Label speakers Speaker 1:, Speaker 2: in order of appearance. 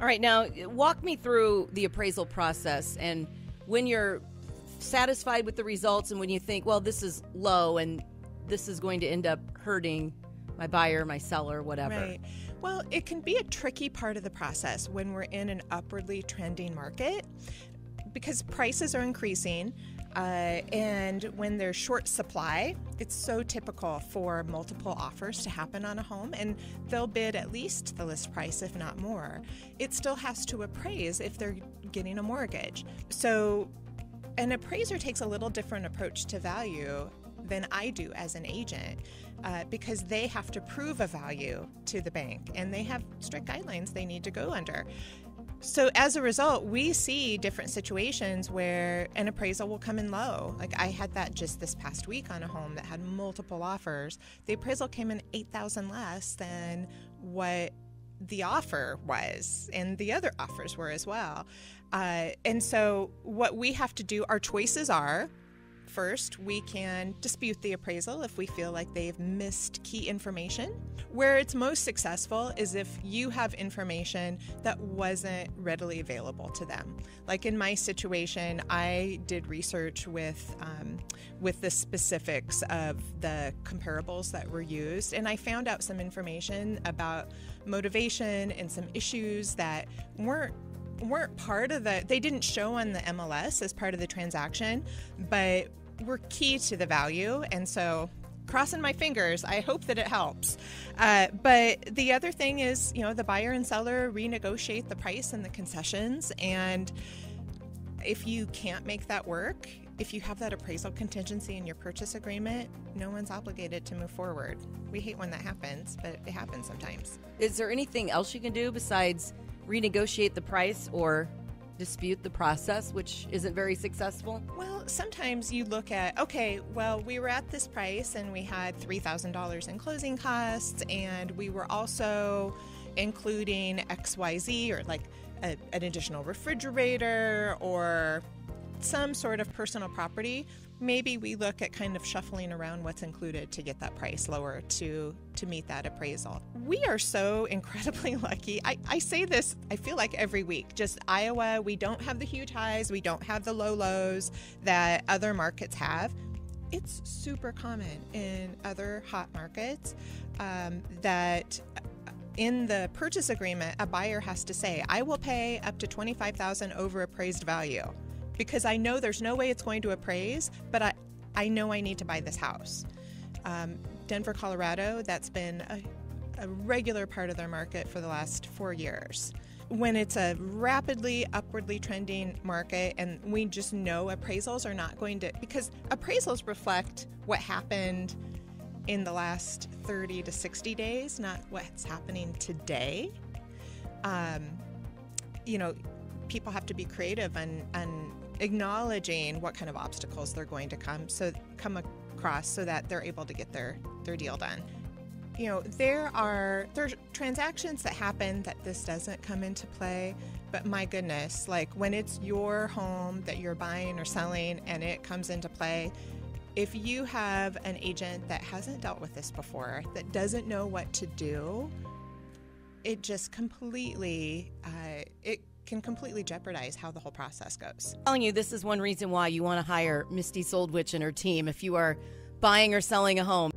Speaker 1: All right, now walk me through the appraisal process and when you're satisfied with the results and when you think, well, this is low and this is going to end up hurting my buyer, my seller, whatever.
Speaker 2: Right. Well, it can be a tricky part of the process when we're in an upwardly trending market because prices are increasing. And when there's short supply, it's so typical for multiple offers to happen on a home, and they'll bid at least the list price, if not more. It still has to appraise if they're getting a mortgage. So an appraiser takes a little different approach to value than I do as an agent because they have to prove a value to the bank, and they have strict guidelines they need to go under. So as a result, we see different situations where an appraisal will come in low. Like I had that just this past week on a home that had multiple offers. The appraisal came in $8,000 less than what the offer was, and the other offers were as well. And so what we have to do, our choices are, first, we can dispute the appraisal if we feel like they've missed key information. Where it's most successful is if you have information that wasn't readily available to them. Like in my situation, I did research with the specifics of the comparables that were used, and I found out some information about motivation and some issues that weren't part of they didn't show on the MLS as part of the transaction, but were key to the value. And so crossing my fingers, I hope that it helps. But the other thing is, the buyer and seller renegotiate the price and the concessions. And if you can't make that work, if you have that appraisal contingency in your purchase agreement, no one's obligated to move forward. We hate when that happens, but it happens sometimes.
Speaker 1: Is there anything else you can do besides renegotiate the price or dispute the process, which isn't very successful?
Speaker 2: Well, sometimes you look at, okay, well, we were at this price and we had $3,000 in closing costs, and we were also including XYZ, or like an additional refrigerator or some sort of personal property. Maybe we look at kind of shuffling around what's included to get that price lower to meet that appraisal. We are so incredibly lucky. I say this, I feel like every week. Just Iowa, we don't have the huge highs, we don't have the low lows that other markets have. It's super common in other hot markets that in the purchase agreement, a buyer has to say, I will pay up to $25,000 over appraised value, because I know there's no way it's going to appraise, but I know I need to buy this house. Denver, Colorado, that's been a regular part of their market for the last 4 years. When it's a rapidly upwardly trending market, and we just know appraisals are not going to, because appraisals reflect what happened in the last 30 to 60 days, not what's happening today. People have to be creative and acknowledging what kind of obstacles they're going to come across so that they're able to get their deal done. There's transactions that happen that this doesn't come into play, but my goodness, like when it's your home that you're buying or selling and it comes into play, if you have an agent that hasn't dealt with this before, that doesn't know what to do, it just completely, it can completely jeopardize how the whole process goes.
Speaker 1: I'm telling you, this is one reason why you want to hire Misty Soldwich and her team if you are buying or selling a home.